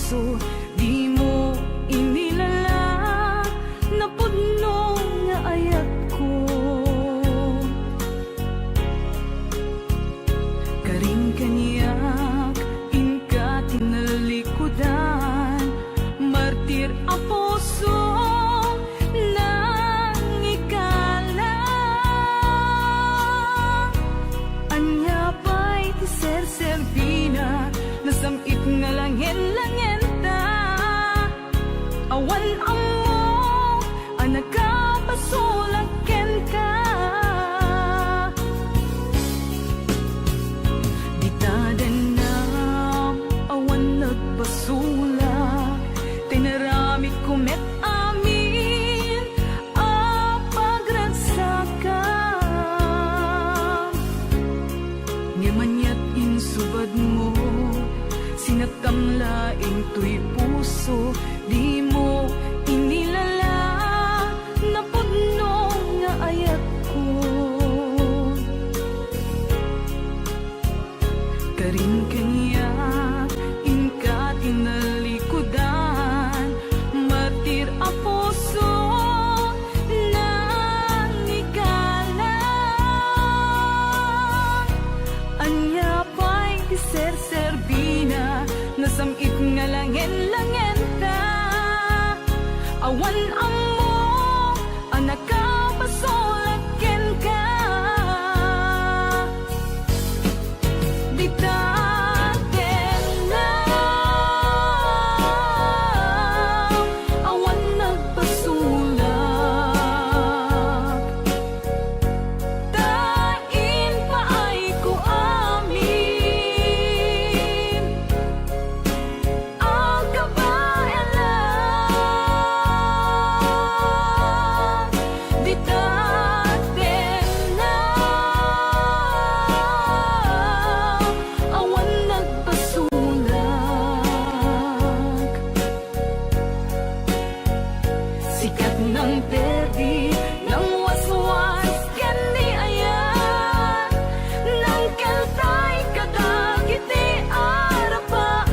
puso, di mo inilala na pudno nga ayat ko. Karing kaniyak inka tinalikudan, martir a puso nang ikala. Anya pa'y ti ser-servina, nasamit nga langin-langin ta. Awan amo, anak ka pasulaken ka. Di tadanam, awan nagpasulak, tinarami kumet amin, apagransakan. Ngamanyat insubad mo, sinatamlaing tuy puso, di mo inilala na pudno nga ayat ko. Karing kaniyak inka tinalikudan, martir a puso nang ikala. Anya pa'y ti ser-servina, nasamit nga langin-langin ta. Awan amo, anak ka pasulaken ka. Di taten na, awan nagpasulak. Tain pa ay ko amin, ang kabayan lang. Di taten na, awan nagpasulak. Sikat ng perdi, ng waswas, ken ni ayan, ng kaltay kadagiti arapaan.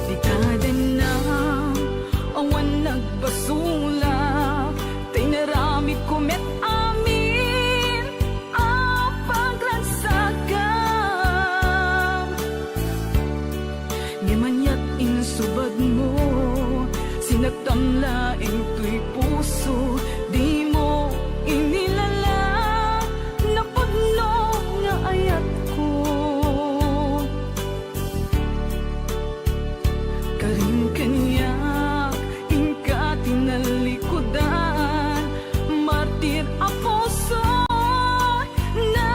Di tadanam, awan nagpasulak, tinarami kumet amin, apaglansakan. Ngamanyat insubad mo, sinagtamlaing tuy puso, di mo inilala na pudno nga ayat ko. Karing kaniyak inka tinalikudan, martir a puso na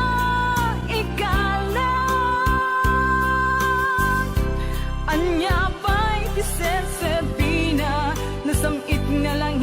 ikala. Anya pa'y ti ser-servina, nasamit nga lang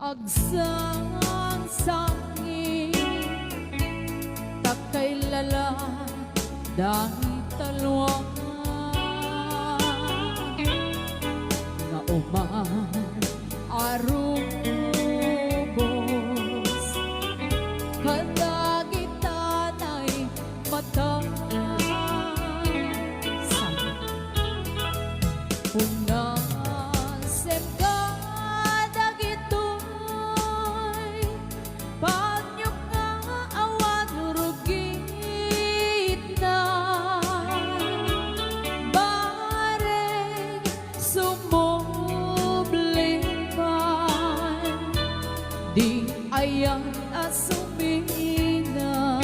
agsang-sangi takay lala dahil talwa nga umang arubos kadagitan ay mata punasem ka dagitoy panyok nga awan rugit na bareng sumubliman di ayan asumina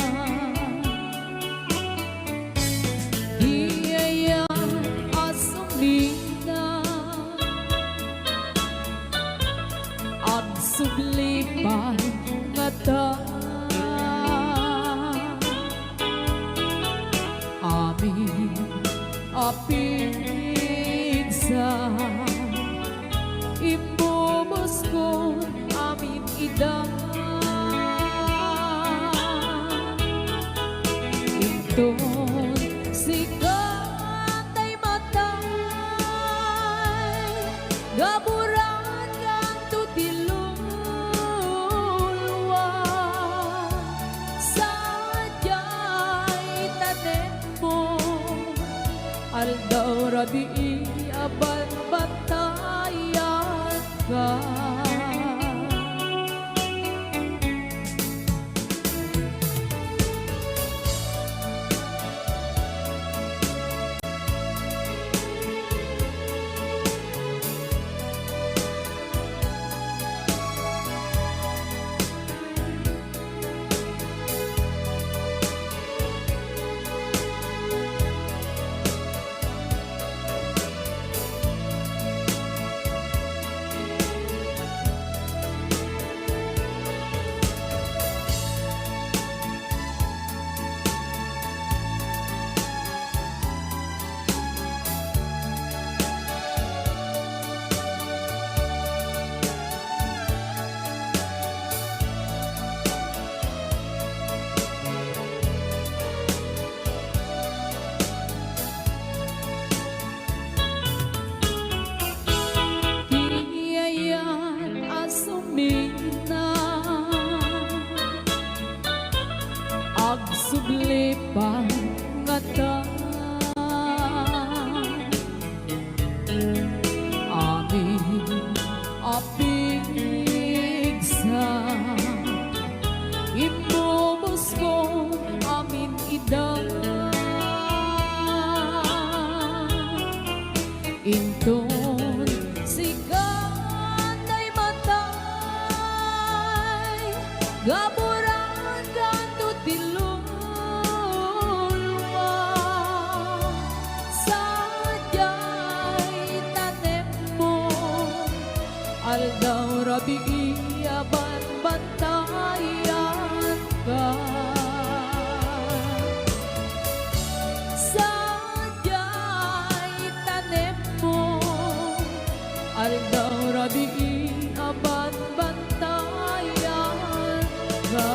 di ayan asumina ang sublipan nga ta amin apigsa imubos ko amin ida inton sikatay matay gaburan kang tutilulwa sadyay tanen mo aldaw rabi aban batayan ka agsublipan nga ta amin apigsa imubos ko amin ida inton sikatay matay gaburan kang tutilulwa sadyay tanem mo aldaw rabi aban bantayan ka sadyay tanem mo aldaw rabi aban bantayan ka.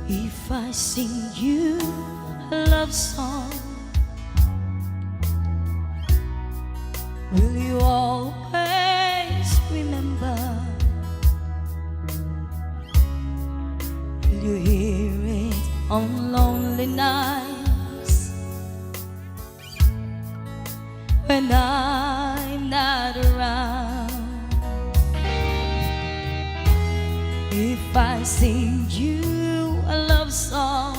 If I sing you a love song, will you always remember? Will you hear it on lonely nights when I'm not around? If I sing you a love song,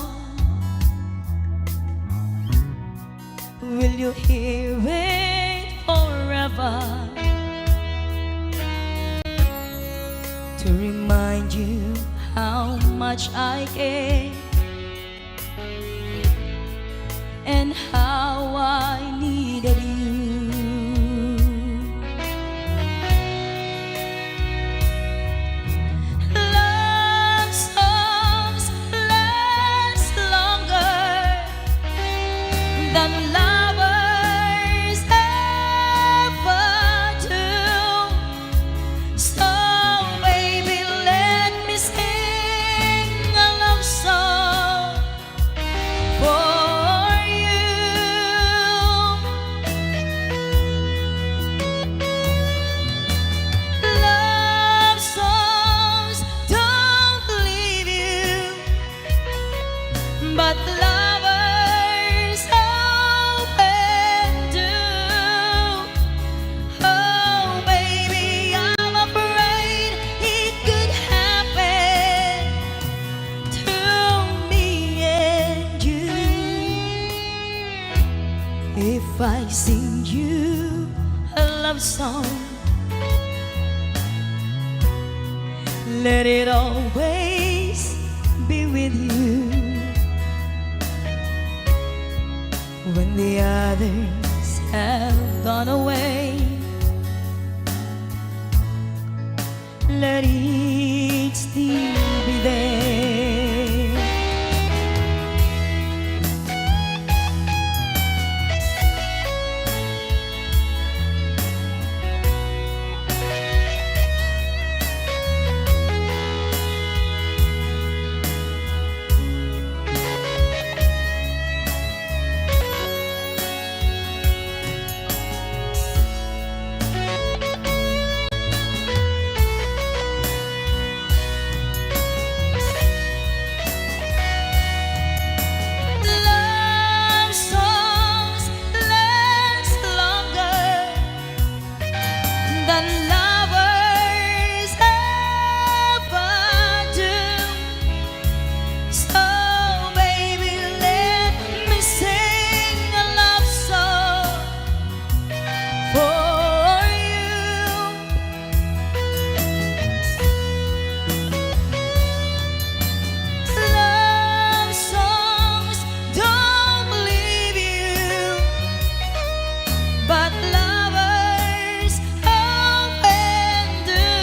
will you hear it forever? To remind you how much I care and how I needed you. Love songs last longer than lovers ever do. So baby, let me sing a love song for you. Love songs don't leave you, but lovers often do. Oh baby, I'm afraid it could happen to me and you. If I sing you a love song, let it always be with you. When the others have gone away, let it still be there. Love songs last longer than lovers ever do. So baby, let me sing a love song for you. Love songs don't leave you, but lovers often do.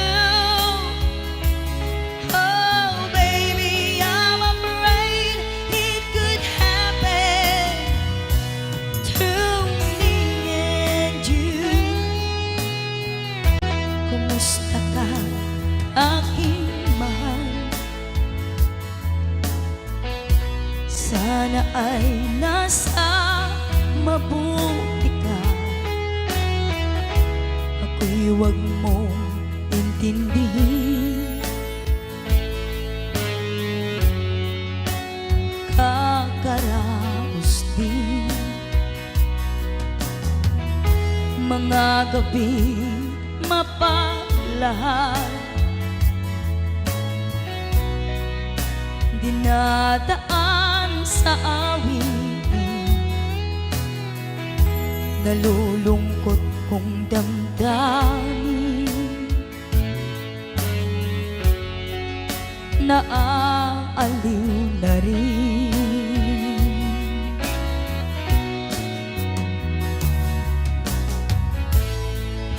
Oh baby, I'm afraid it could happen to me and you. Kumusta ka, aking mahal? Sana ay nasa mabuti ka. Ako'y huwag mong intindihin. Kakaraos din mga gabi mapaglahat, dinadaan sa awitin, nalulungkot kong damdamin, naaaliw na rin.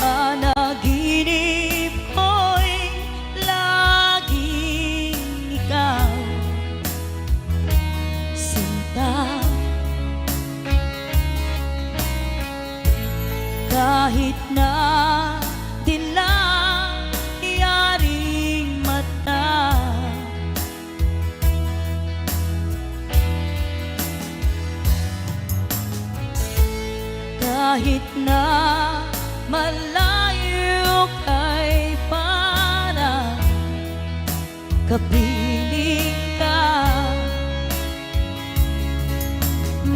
Panaginip ko'y laging ikaw, sinta. Kahit na dilaw yaring mata, kahit na malayo kay parang kapiling ka,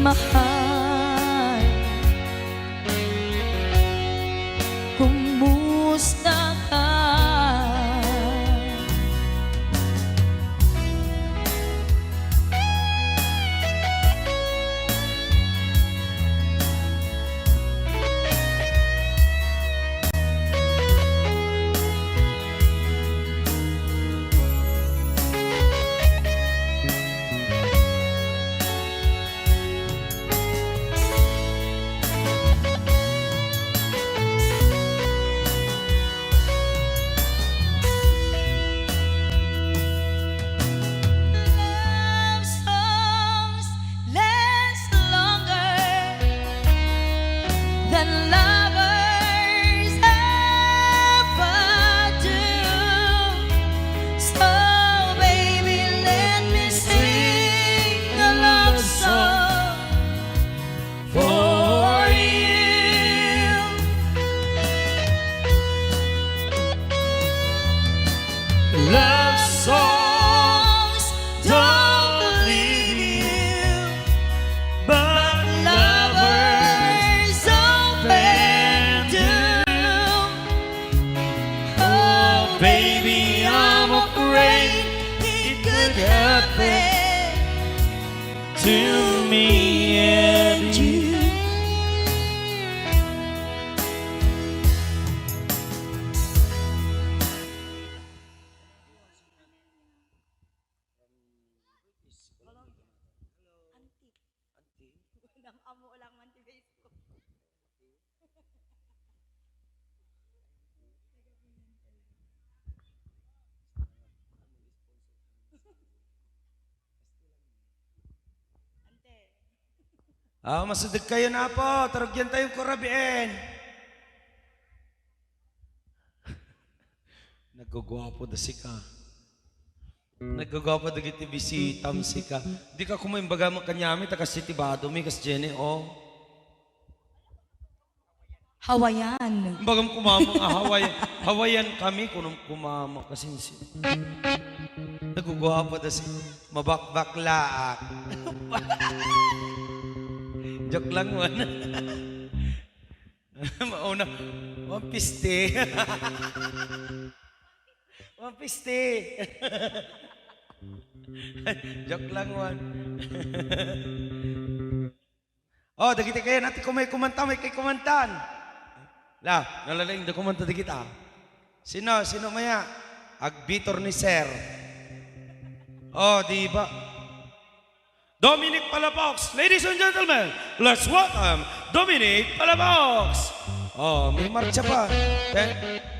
mahal. Kumusta ka? to me and you. Masudag kayo na po. Tarugyan tayong kurabiin. Nagugwapo da si ka. Nagugwapo da kiti bisitam si ka. Di ka kumain baga mo kanyami, takas si tibado mi, kas Jenny, oh. Hawaiian. Bagam kumama nga Hawaiian. Hawaiian kami, kunong kumama kasi si. Nagugwapo da si mabakbaklaak. Joke lang man. Mauna, wampiste. Wampiste. Joke lang man. Oh, dagiti kayo natin kung may kumanta, may kay kumantan. La, nalalaing da kumanta di kita. Sino maya? Agbitor ni Sir. Oh, di ba? Dominic Palafox, ladies and gentlemen, let's welcome Dominic Palafox. Oh, may marcha pa.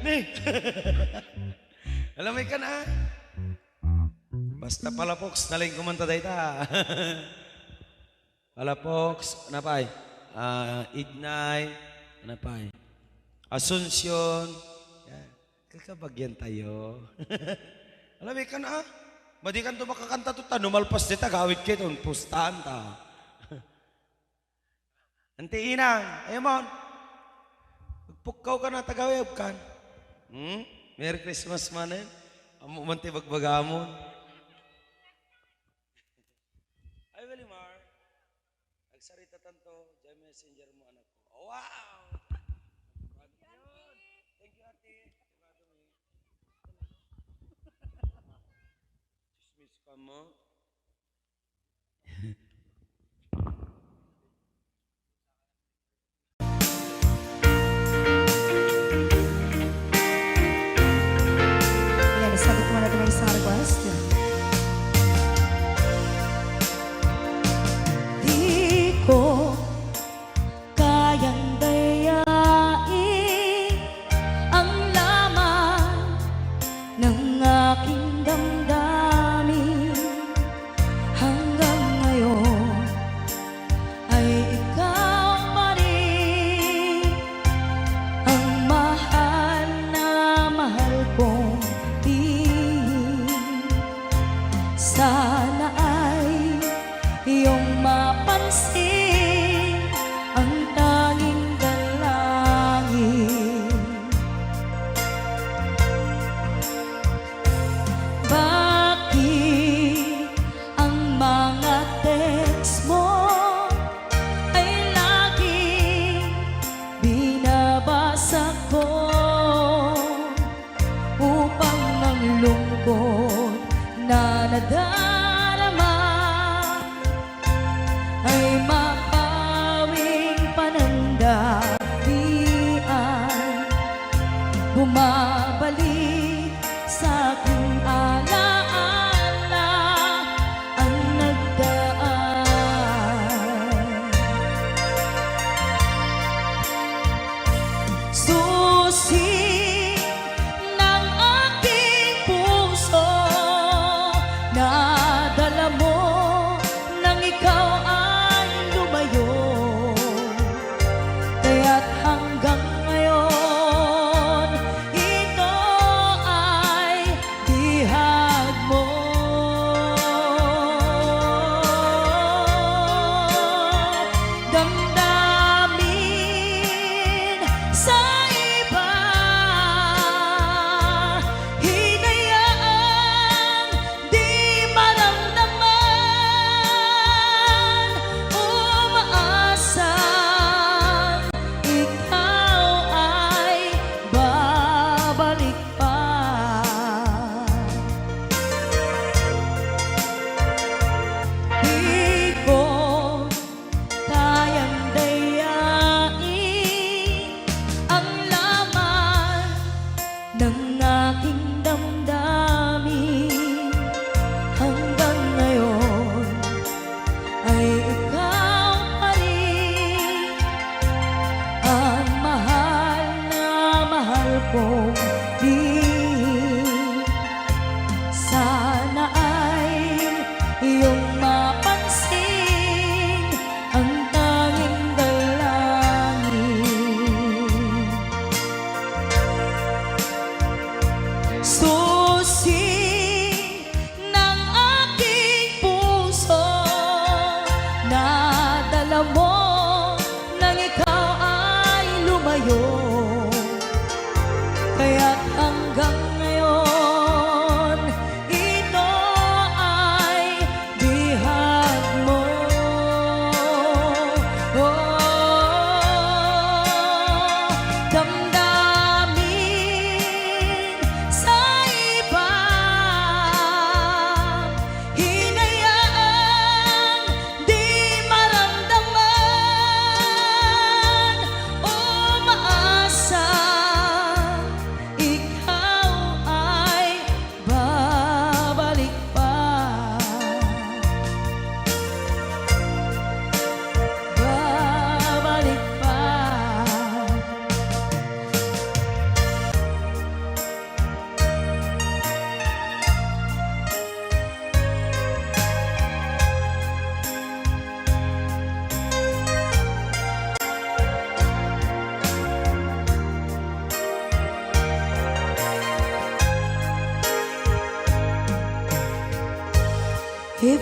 May. Alam mo ka na? Basta Palafox, naling kumanta dahi ta. Palafox, ano pa? Ignite, ano pa? Asuncion. Kakabagyan tayo. Alam mo ka na? Madi kan to makakanta to ta, numalpas dita, gawit kayo to, pustahan ta. Ante inang, ayamon, magpukaw ka na, tagawib kan. Merry Christmas manin, amo man ti bagbagamon. Ay, Welimar, nagsarita tanto, dyan messenger mo anak ko. Oh, wow! Thank you, ate. Miss kamu. Ayan, isagot mo natin ang isang request. Di ko kayang dayain ang laman ng aking damdamin. Hanggang ngayon ay ikaw pa rin ang mahal na mahal kong tingin. Sana ay iyong mapansin ang tanging dalangin. Bakit ang mga text mo ay laging binabasa ko upang ang lungkot na nadarama ay mapawing panandalian. Bumabalik sa aking alaala ang nagdaan. Susi ng aking puso, nadala mo nang ikaw ay lumayo. Kaya't hanggang ngayon,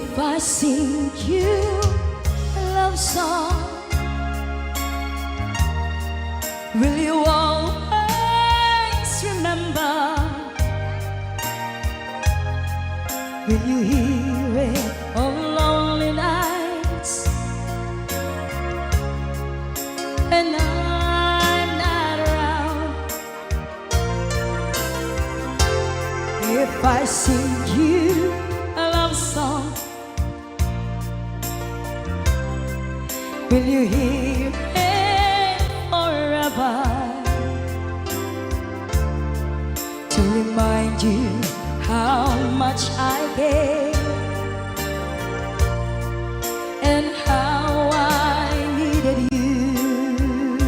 If I sing you a love song, will you always remember? Will you hear it on lonely nights and I'm not around? If I sing you a love song, will you hear it forever? To remind you how much I care and how I needed you.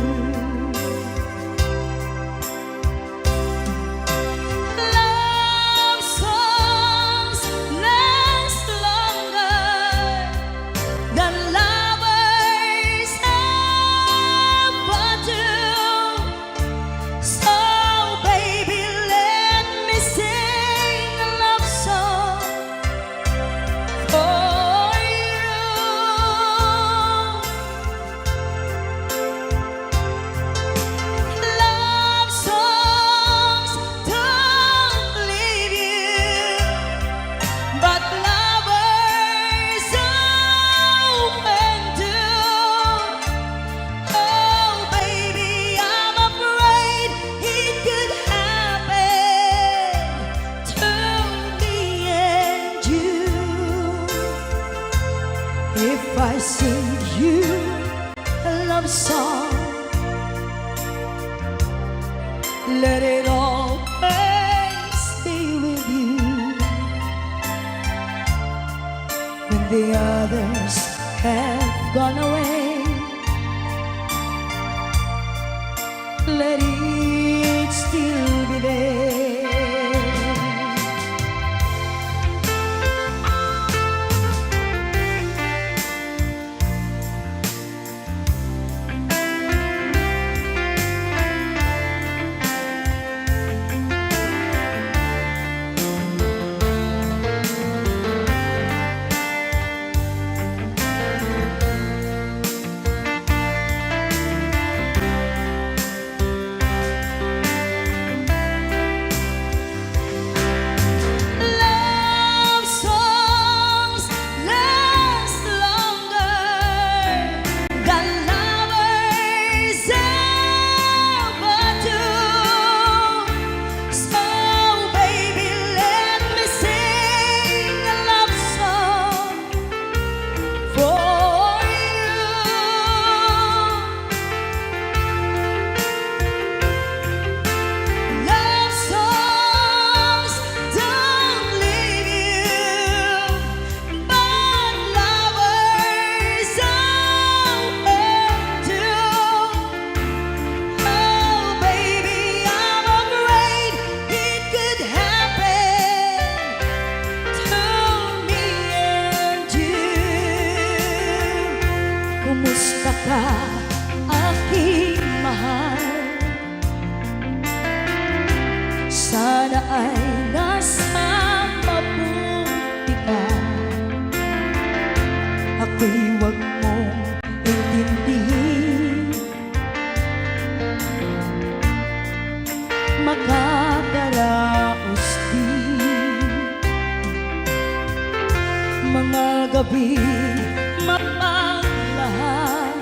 Love songs last longer than lovers ever do. So baby, let me sing a love song for you. Love songs don't leave you, but lovers often do. Oh baby, I'm afraid it could happen to me and you. If I sing you a love song, let it always stay with you. When the others have gone away, let it still be there. Love songs last longer than lovers ever do. So baby, let me sing a love song for you. Love songs don't leave you, but lovers often do. Oh baby, I'm afraid it could happen to me and you. Kumusta ka, aking mahal? Sana ay nasa mabuti ka. Ako'y huwag mong intindihin, makakaraos din mga gabi mapaglahan.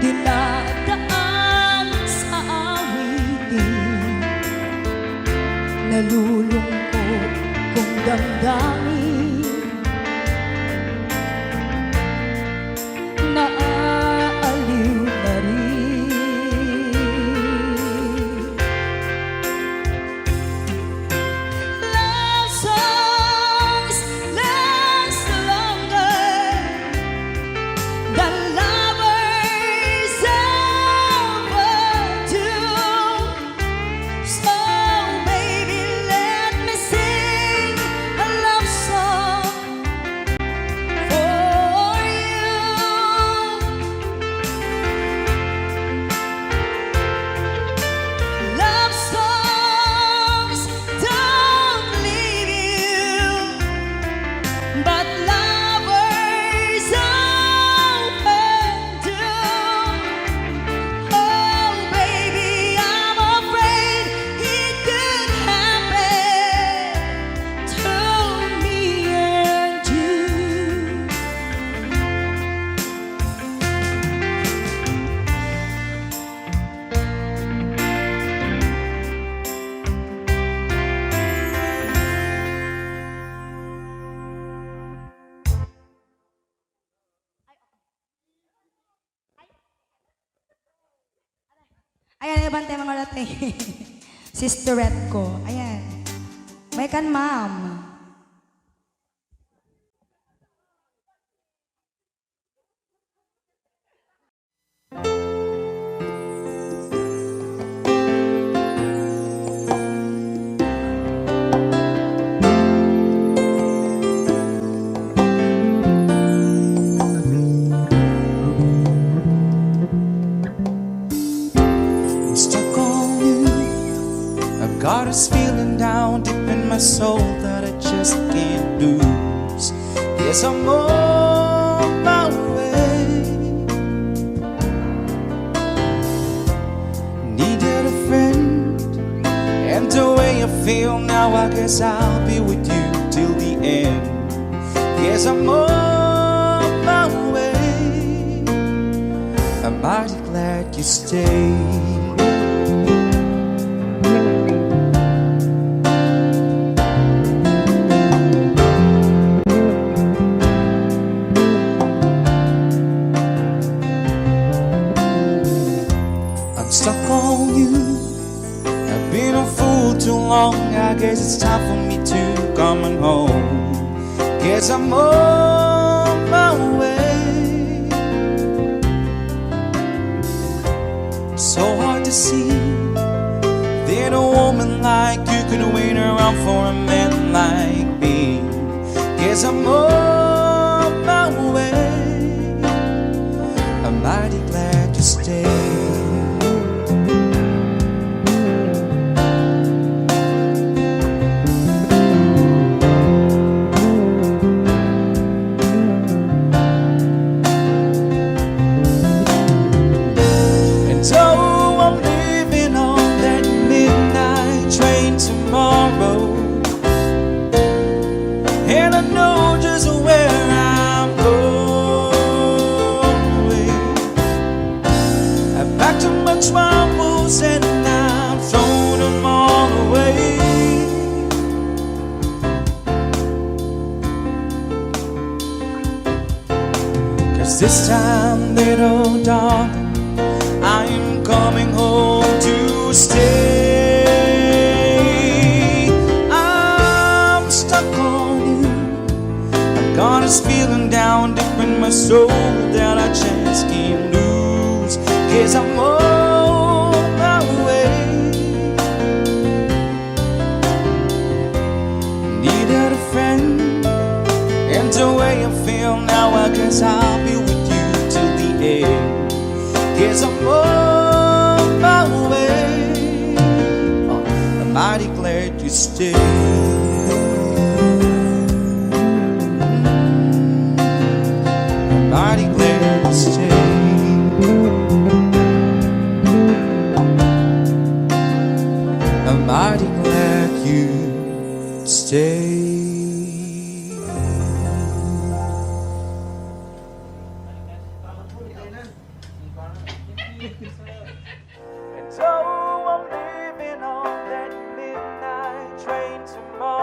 Dinadaan sa awitin, nalulungkot kong damdamin, naaaliw na rin. Love songs last longer than lovers ever do. So baby, let me sing a love bantay mga latay. Sisterette ko. Ayan. May kan, ma'am. I'm stuck on you. I've got this feeling down deep in my soul that I just can't lose. Yes, I'm on my way. Needed a friend, and the way I feel now, I guess I'll be with you till the end. Yes, I'm on my way. I'm mighty glad you stayed. I'm stuck on you. I've been a fool too long. I guess it's time for me to come on home. Guess I'm on my way. So hard to see that a woman like you could wait around for a man like me. Guess I'm on my way. I'm mighty glad you stayed. So I'm leaving on that midnight train tomorrow, and I know just where I'm going. I packed up my troubles and I've thrown them all away. 'Cause this time, little darling, I'm coming home to stay. I'm stuck on you. I've got this feeling down deep in my soul that I just can't lose. 'Cause I'm on my way. Needed a friend, and the way I feel now, I guess I'll be with you till the end. Guess I'm on my way. I'm mighty glad you stayed. I'm mighty glad you stayed. I'm mighty glad you stayed. So I'm leaving on that midnight train tomorrow.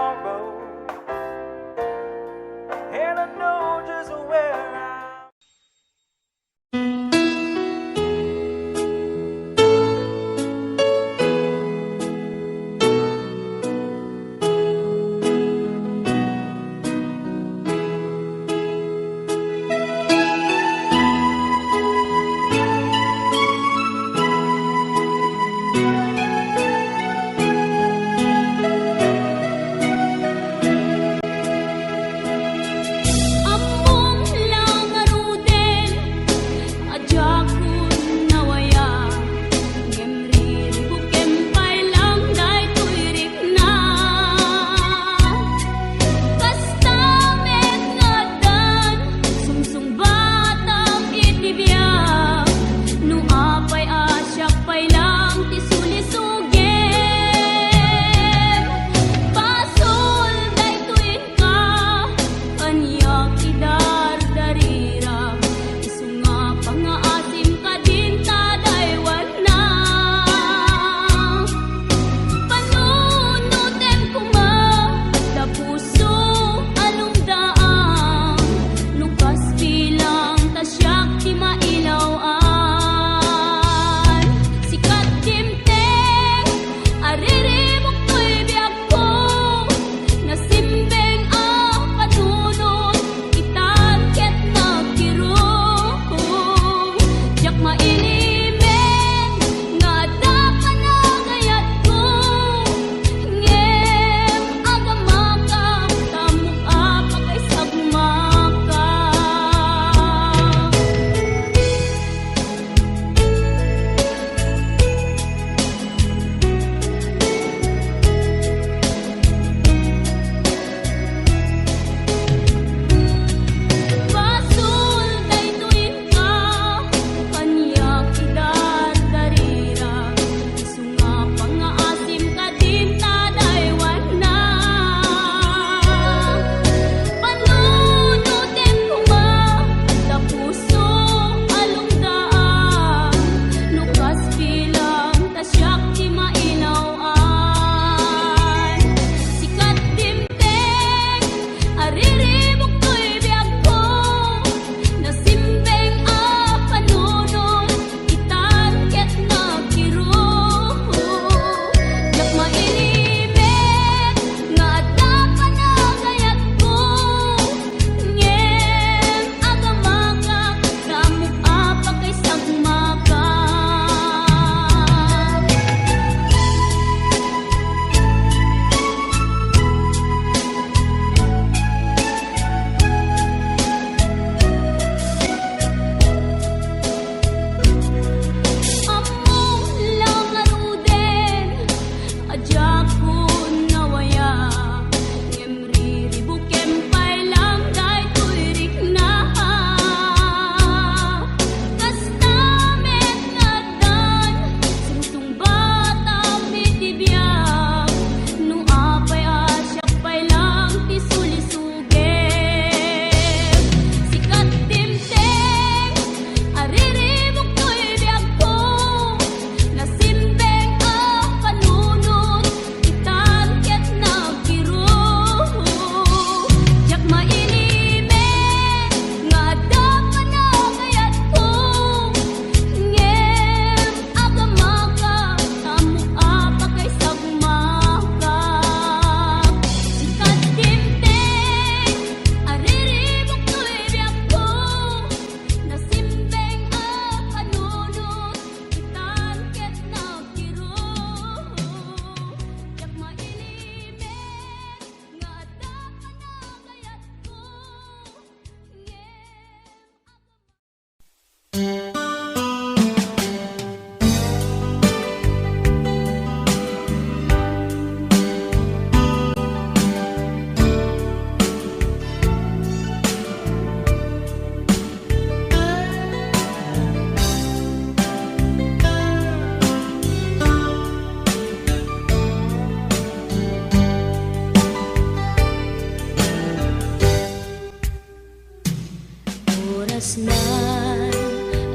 kasnan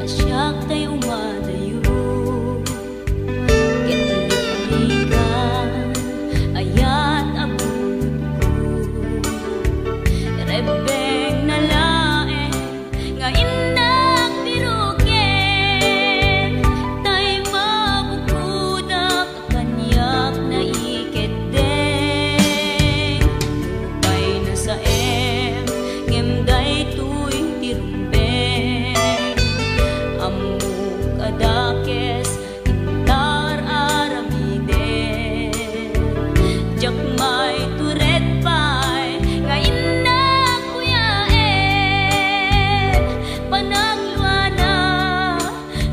asyak tay umadayo kitlikan ayat abun ko rebeng na lae nga indak biruken tay mabukudak kanyak na iketdeng lupay na sa ngemday tuy tirumbeng amuk adakes intar aramiden jakmay turet pay nga innak kuyaen panagluana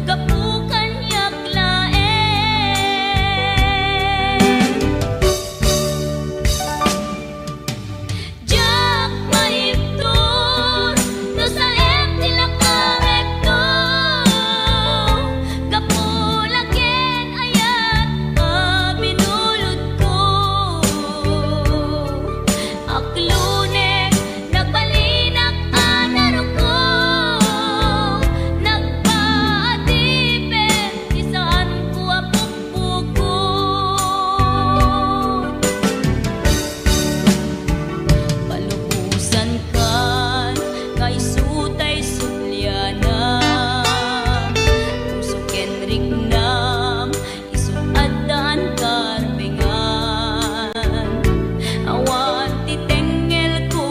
kapukan yaklaen jak maiptur no sa tilak amekto kapulaken ayat binulod ko aklunek nagbalinak anaro ko nagpaatipet isaan ko apukpukon palubusan kan ngay sutay sulyana puso kenrik nam isuadan karbengan awan titengel ko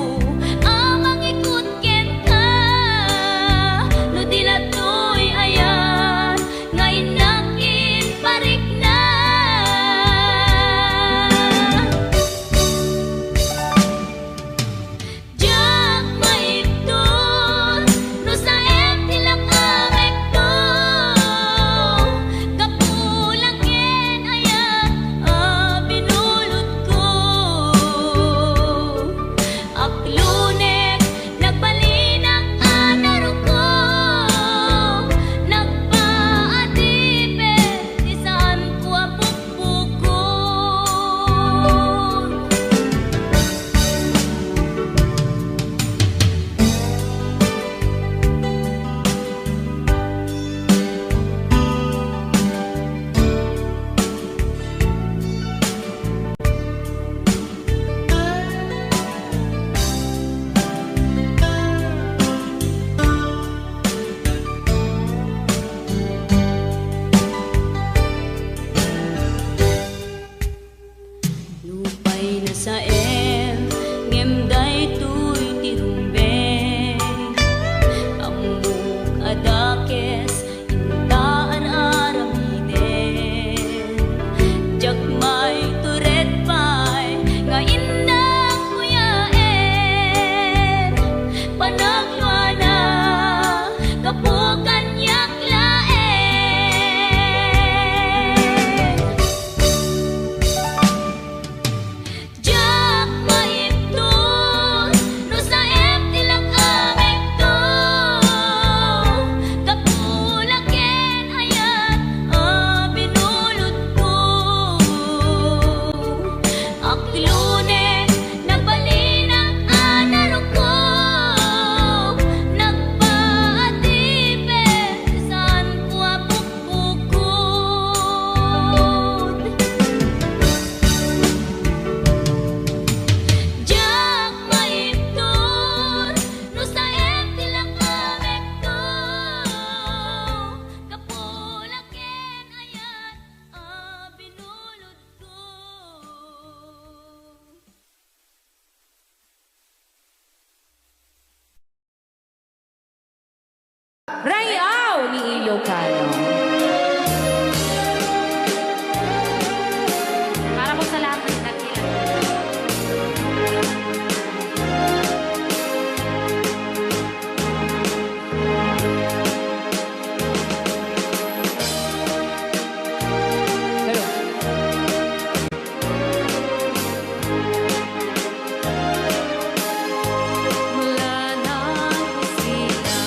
amang ikut ken ka no dilatoy ayan ngay nakin parik na jak maiptur no sa tilak amekto kapulaken ayat binulod ko aklunek nagbalinak anaro ko nagpaatipet isaan ko apukpukon lupay na sa ngemday tuy tirumbeng amuk adakes intaan aramiden jakmay turet pay nga indak kuyaen panagluana kapukan yaklaen jak maiptur no sa tilak amekto kapulaken ayat binulod ko aklunek nagbalinak anaro ko nagpaatipet isaan ko apukpukon jak maiptur no sa tilak amekto kapulaken ayat binulod ko Rayaw ni Ilocano. Para po sa lahat ng nagkilala. Hello. Wala nang sila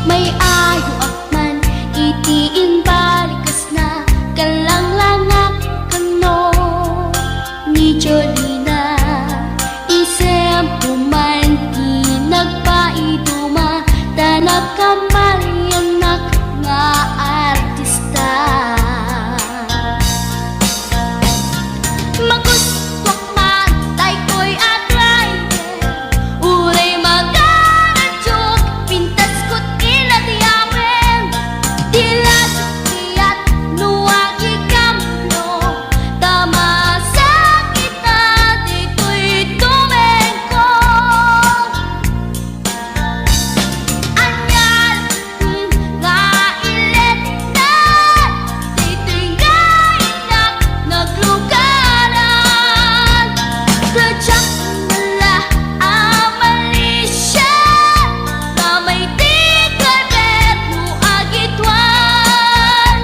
may ayo akman itiin balikas na kalanglangak kano ni Jolina isem puman di nagpaiduma tanak kamalyanak nga artista magustwak man tay ko'y atraide uray magaradyok pintas ko't inadiyawen tila sukiyat nuwagi kamno tama sa kita dito'y tumengko anyal nga ilet na dito'y gainak naglugaran Project nala amalisya na may tigarbet mo agitwan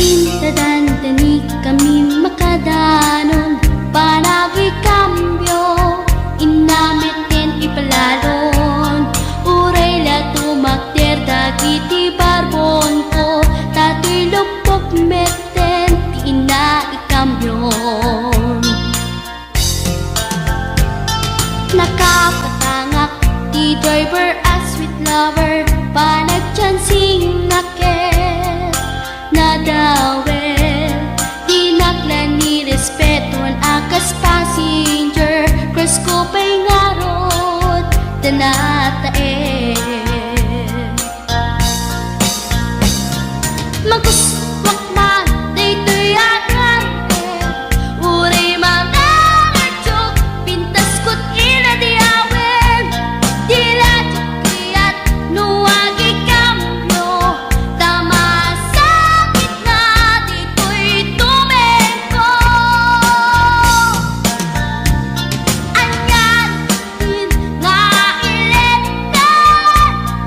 Idintadantani kami makadanon Panagi kambyo Inamitin ipalalon Uray la tumakder dagiti barbon ko Tato'y lupok meten Di ina ikambyon Nakapatangak di driver as sweet lover Panagchansing naket nadawel di naklan ni respetuan akas passenger cross ko pa'y ngarot tanatae maguswak man dito'y agrante uray mga radyok pintas ko't inadiyawen tila tukiyat nuwagi kambyo tama sa gitna dito'y tumengko anyan din nga ilet na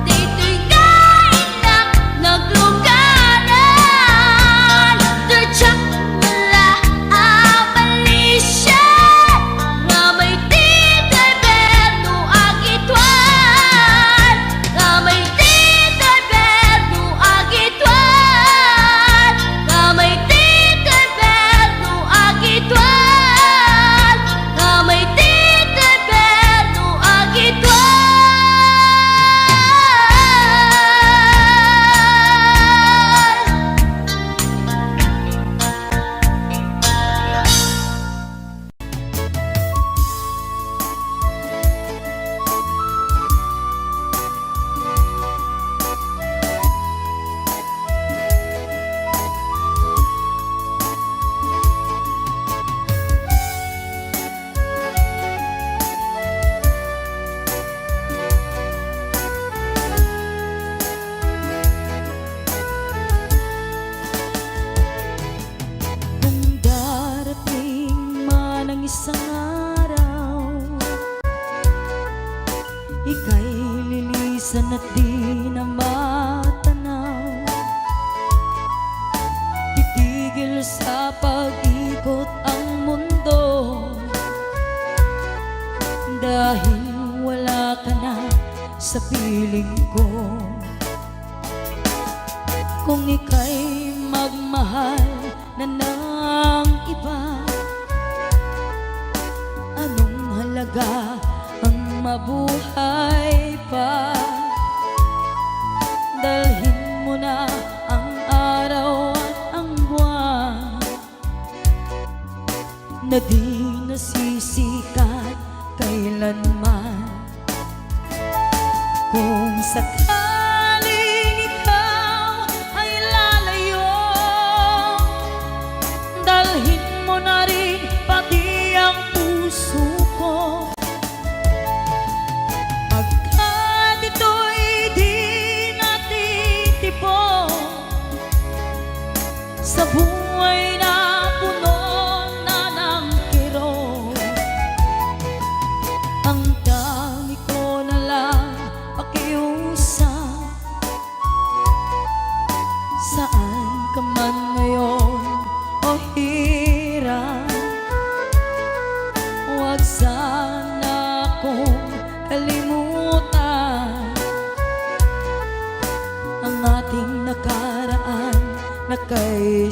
dito'y kainak naglugaran Turtsak mula abalisya nga may tigarberno agitwan nga may tigarberno agitwan nga may tigarberno agitwan nga may tigarberno agitwan Kung darating man ang isang araw Ika'y lilisan at di na matanaw Titigil sa pag-ikot ang mundo Dahil wala ka na sa piling ko Kung ika'y magmahal na ng iba Anong halaga ang mabuhay pa Dalhin mo na ang araw at ang buwan Na di nasisikat kailanman Kung sakaling ikaw ay lalayo Dalhin mo na rin pati ang puso ko Pagkat ito'y di natitipon Sa buhay na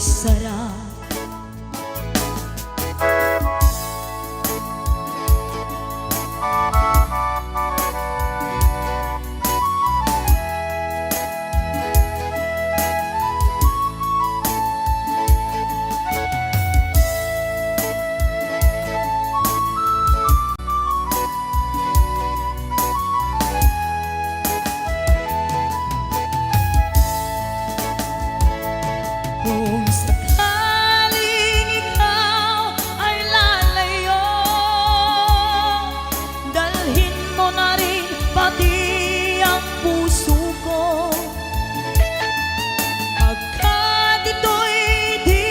sarap. Kung sakaling ikaw ay lalayo, dalhin mo na rin pati ang puso ko. Pagkat ito'y di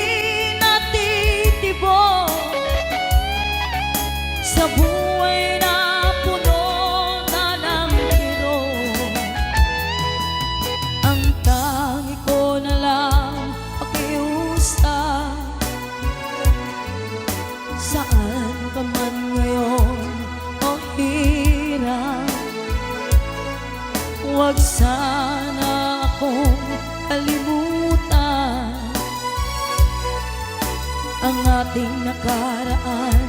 natitibok sa buhay na puno na ng kirot, ang tangi ko na lang pakiusap. Saan ka man ngayon o hirap, huwag sana akong kalimutan. Ang ating nakaraan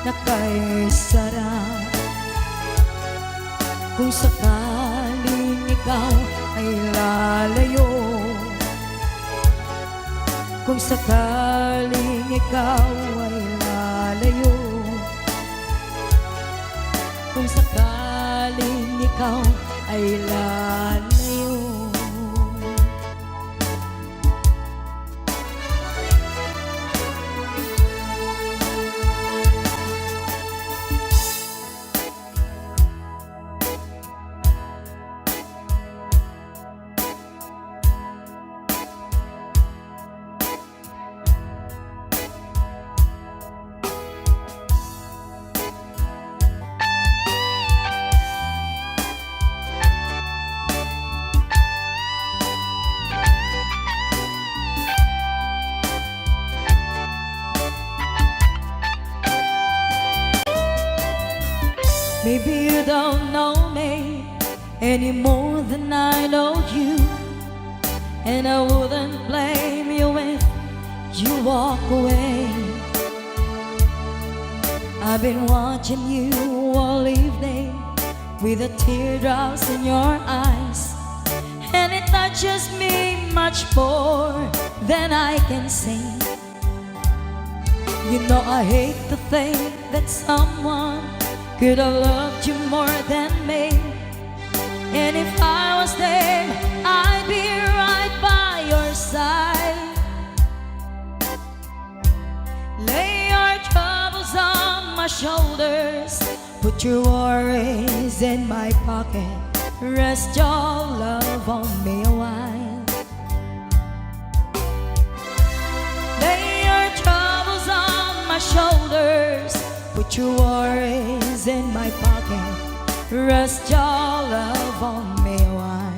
na kay sarap. Kung sakaling ikaw ay lalayo, kung sakaling ikaw ay lalayo, kung sakaling ikaw ay lalayo. Maybe you don't know me any more than I know you, and I wouldn't blame you if you walk away. I've been watching you all evening with the teardrops in your eyes, and it touches me much more than I can say. You know I hate to think that someone could have loved you more than me, and if I was there, I'd be right by your side. Lay your troubles on my shoulders, put your worries in my pocket, rest your love on me a while. Lay your troubles on my shoulders, put your worries in my pocket, rest your love on me a while.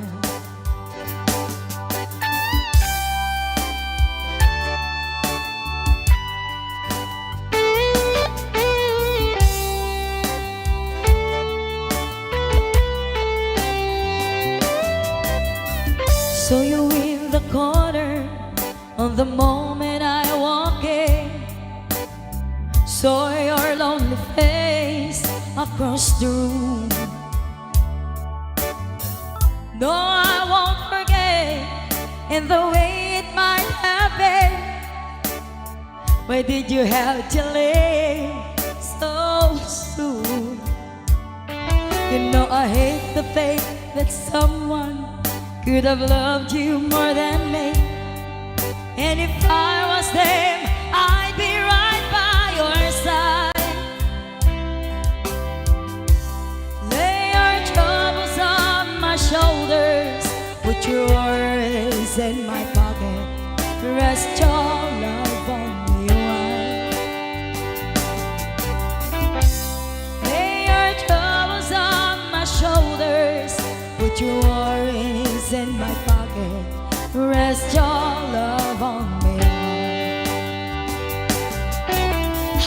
So you in the corner on the moment I walk in, saw your lonely face across the room. No, I won't forget in the way it might have been. Why did you have to leave so soon? You know I hate the fact that someone could have loved you more than me, and if I was them, I'd be right by your side. Lay your troubles on my shoulders, put your worries in my pocket, rest your love on me a while. Lay your troubles on my shoulders, put your worries in my pocket, rest your love on me a while.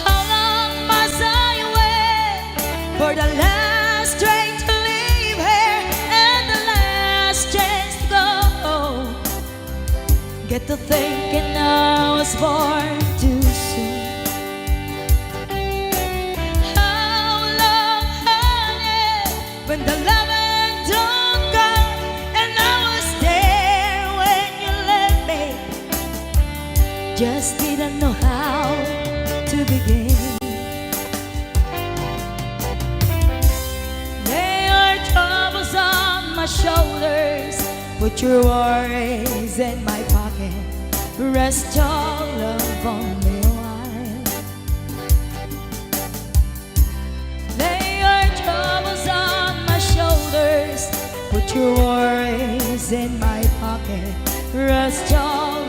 How long must I wait for the last train to leave here and the last chance to go? Get to thinking I was born too soon. How long, honey, when the loving don't come, and I was there when you left me. Just didn't know how to begin. Lay your troubles on my shoulders, put your worries in my pocket. Rest your love on me a while. Lay your troubles on my shoulders, put your worries in my pocket. Rest your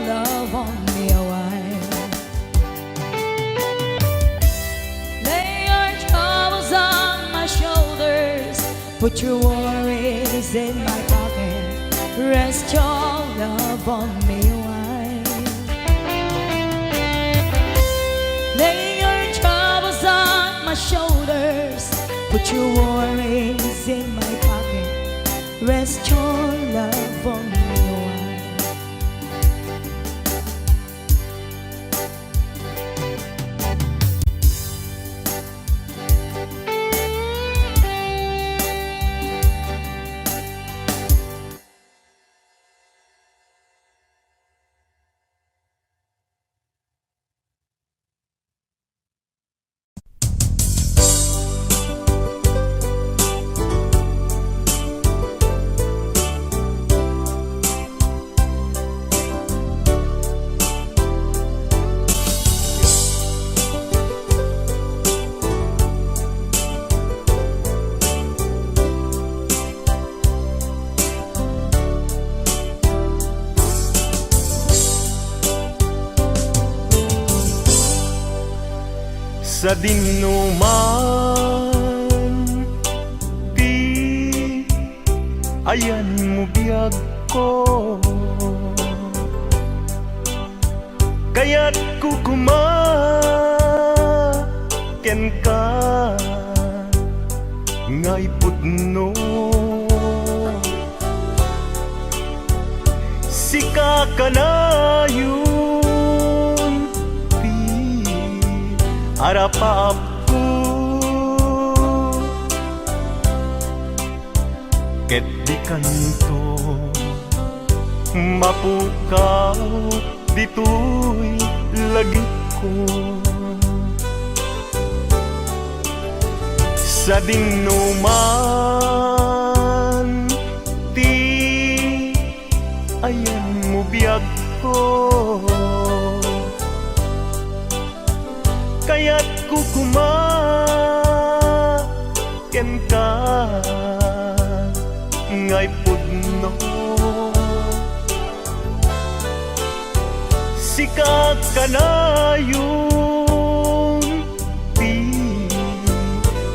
love on me a while. Lay your troubles on my shoulders, put your worries in my pocket. Rest your love on me a while. Lay your troubles on my shoulders, put your worries in my pocket. Rest your love on me a while. Sa dinuman di ayan mo biyag ko, kaya't kukumaken ka ngay pudno. Sika ka na yun harapap ko, ket di kanto mapukaw dito'y lagit ko. Sa dinuman ti ayan mo biyag ko, kaya't kukumaken ka ngay pudno. Sika ka na yung di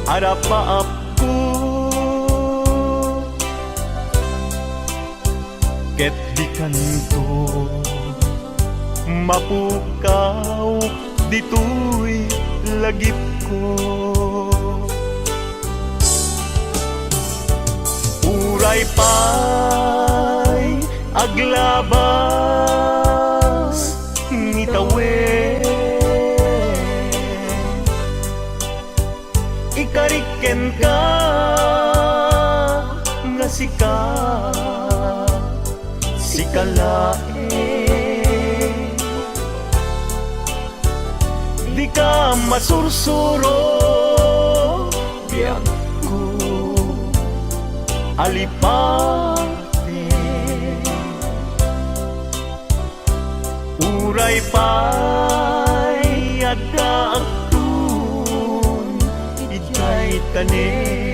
harapaap ko, ket di kanto mapukaw dito'y lagip ko. Uray pa'y aglabas ngitawe, ikariken ka nga sikalae. Di ka masursuro biyak ko alipate. Uray pa'y adda agtun ijay tanin.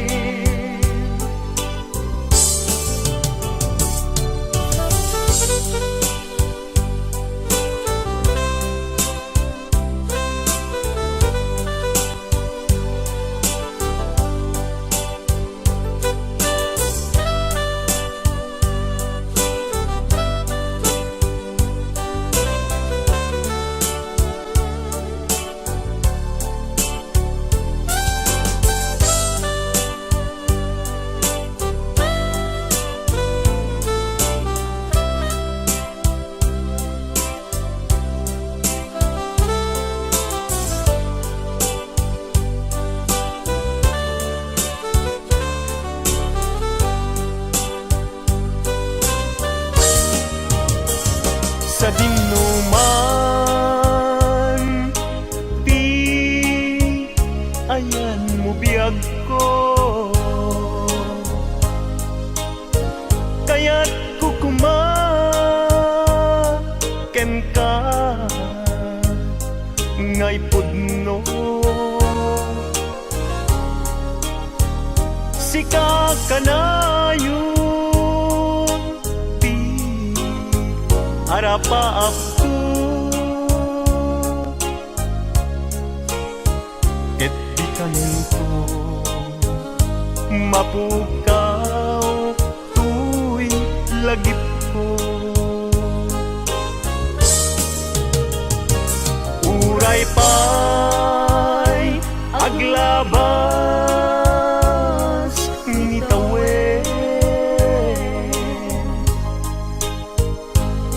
ngay pudno sika kanayon ti arapaap ko ket di kanto mapukaw tuy lagip ko uray pa'y aglabas nitawen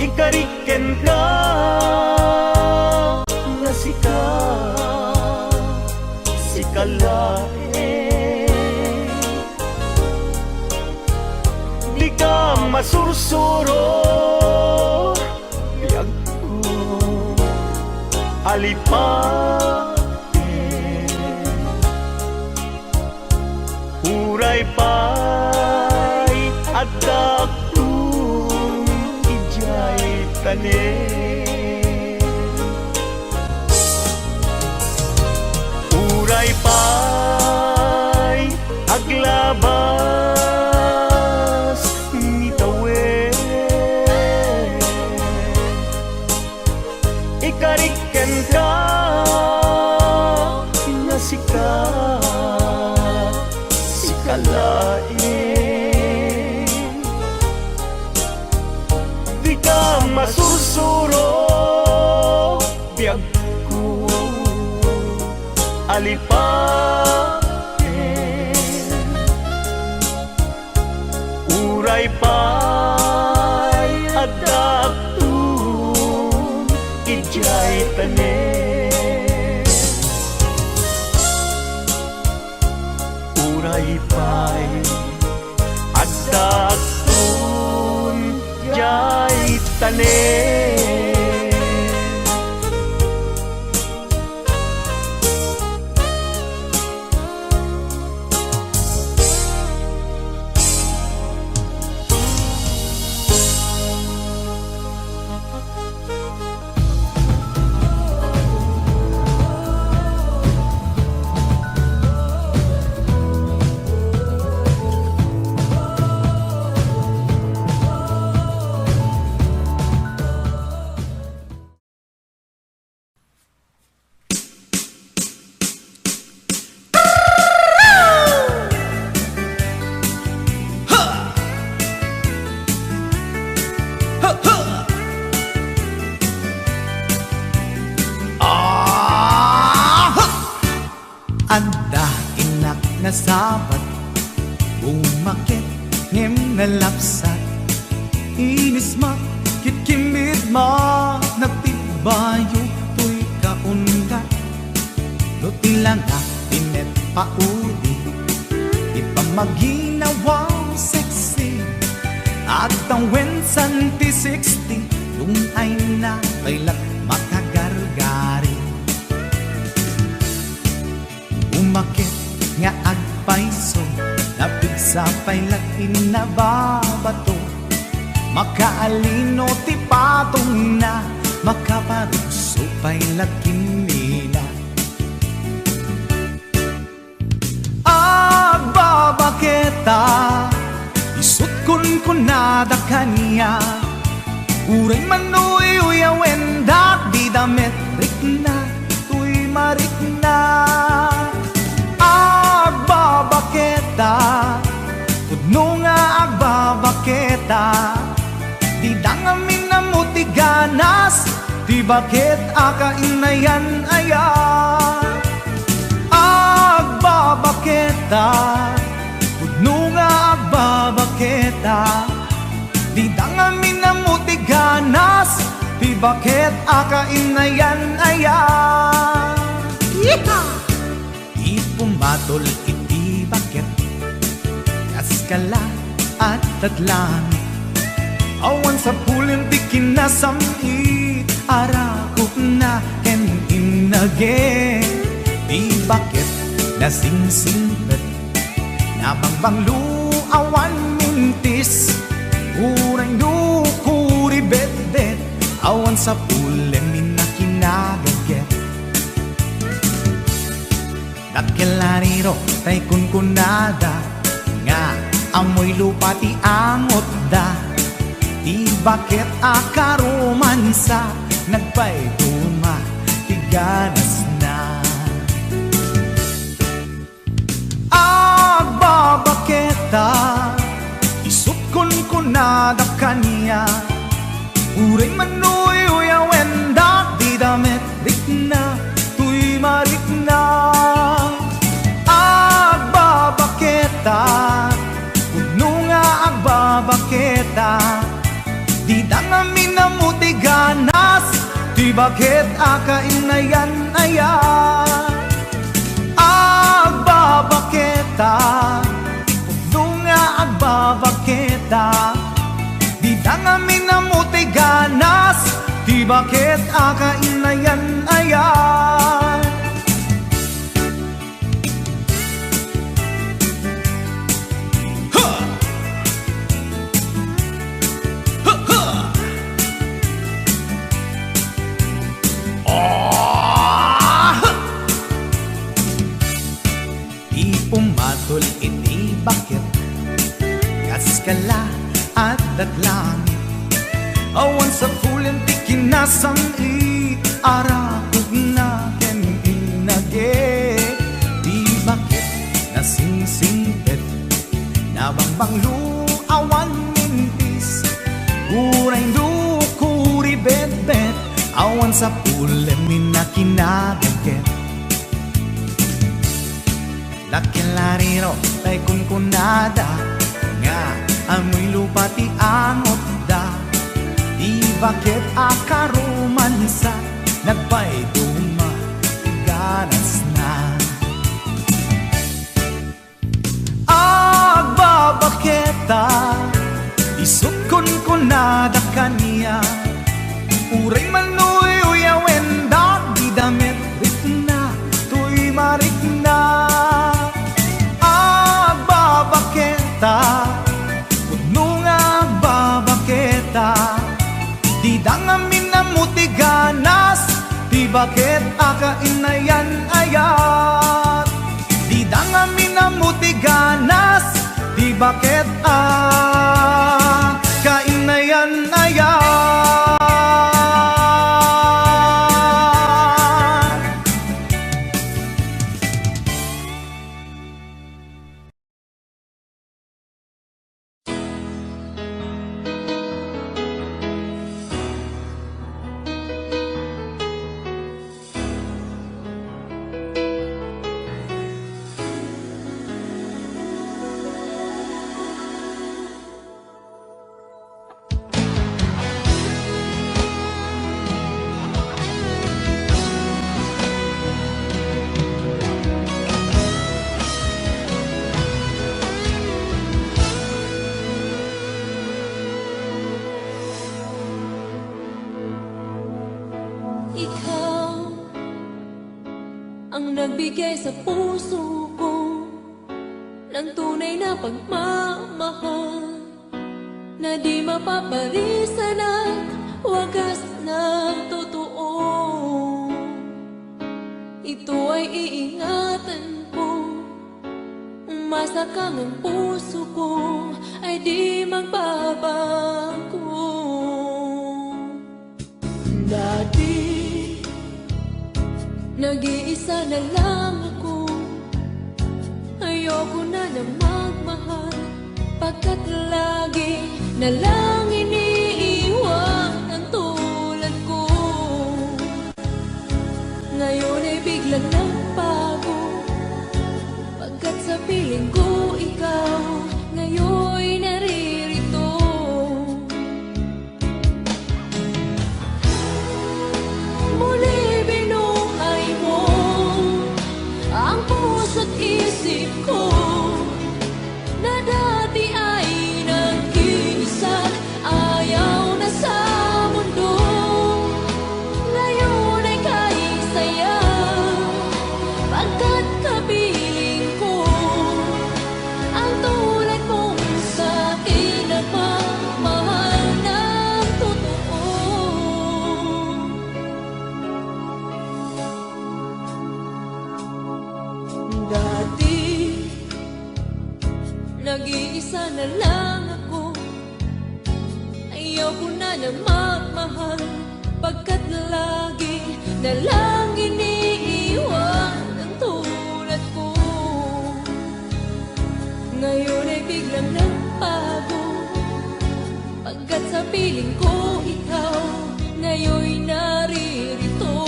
ikariken ka nga sikalae di ka masursuro biyag ko alipate uray pa'y adaktung ijay tanen uray pa'y aglabas nitawen ikariken ka nga sikalain di ka masursuro biyag ko alipaten uray pa'y adaktung ijay tanen uray pa'y adaktung ijay tanen Anda inak na sabat umakit ngem na lapsat inis ma kitkimid ma nagtibayo tuy kaundat no tilang tinet paudi ipamaginawaw sexy at ang wensan ti 60 yung ay na kailat makagargari umakit nga agpaiso napigsa pa'y lakin na babato makaalino ti patong na makaparuso pa'y lakin nila agbabaketa isut kun nada kanya uray manuy uyawen dak di damit rikna tuy marikna agbabaketa kudno nga agbabaketa di dangamin na mutiganas di bakit akainayan aya agbabaketa kudno nga agbabaketa di dangamin na mutiganas di bakit akainayan aya ipumatol iti bakit kaskala at tadlangit awan sa pulin di kinasamit arakot na ken inage di bakit nasingsinget nabangbang luawan mintis uray nukuri bedet awan sa pulin minakinaget Nakilariro tay kunkunada nga amoy lupa ti angot da. Di bakit akaromansa nagpay duma ti ganas na. Agbabaketa isut kunkunada kanya. Uray manuy uyawenda di damit rikna tuy marikna. Agbabaketa kuno nga agbabaketa di dangamin na muti ganas di bakit akainayan ayan. Agbabaketa kuno nga agbabaketa di dangamin na muti ganas di bakit akainayan ayan. Pumatol iti bakit kaskala at datlangit awan sa fulan ti kinasang arakog na ken inage. Di bakit nasingsingpet nabangbang luawan mintis uray lukuri bet-bet awan sa fulan minakinabagket. Nakilariro tay kunkunada nga amoy lupa ti angot da. Di bakit akaromansa nagpay duma ganas na. Agbabaketa isut kunkunada kanya. Uray manuy uyawenda di damit rikna tuy marikna. Kuno nga agbabaketa di dangamin na muti ganas di bakit akainayan ayat. Di dangamin na muti ganas di bakit akainayan ayat. Ang nagbigay sa puso ko ng tunay na pagmamahal na di mapaparisan at wagas na totoo. Ito ay iingatan ko, masakang ang puso ko ay di magbabago. Dati nag-iisa na lang ako, ayoko na na magmahal, pagkat lagi na lang iniiwan ang tulad ko. Ngayon ay biglang nagbago, pagkat sa piling ko ikaw ngayon'y naririto. Muli puso't isip ko na dati ay nag-iisa, ayaw na sa mundo. Ngayon ay kahit saya, pagkat kapiling ko na lang ako. Ayaw ko na na magmahal, pagkat lagi na lang iniiwan ang tulad ko. Ngayon ay biglang nagbago, pagkat sa piling ko ikaw ngayon'y naririto.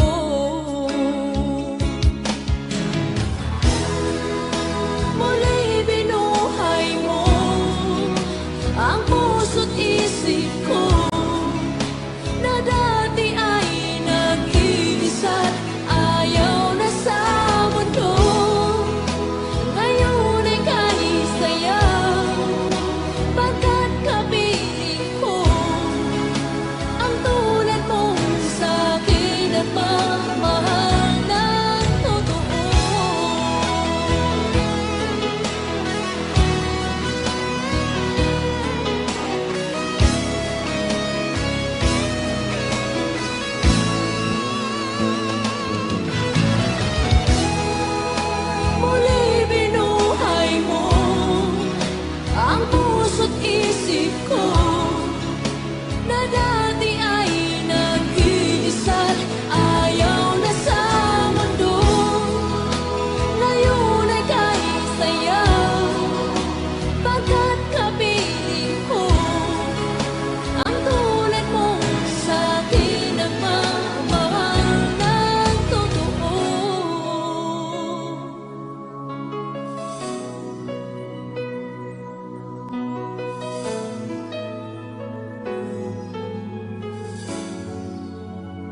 Muli binuhay mo ang puso't isip ko, na dati ay nag-iisa't ayaw na sa mundo. Ngayon ay kahit sayaw, pagkat kapiling ko ang tulad mo sa'kin at mamahal ng totoo. Muli binuhay mo ang puso't isip ko, na dati ay nag-iisa't ayaw na sa mundo. Ngayon ay kahit sayaw, pagkat kapiling ko ang tulad mo sa'kin ang mamahal ng totoo.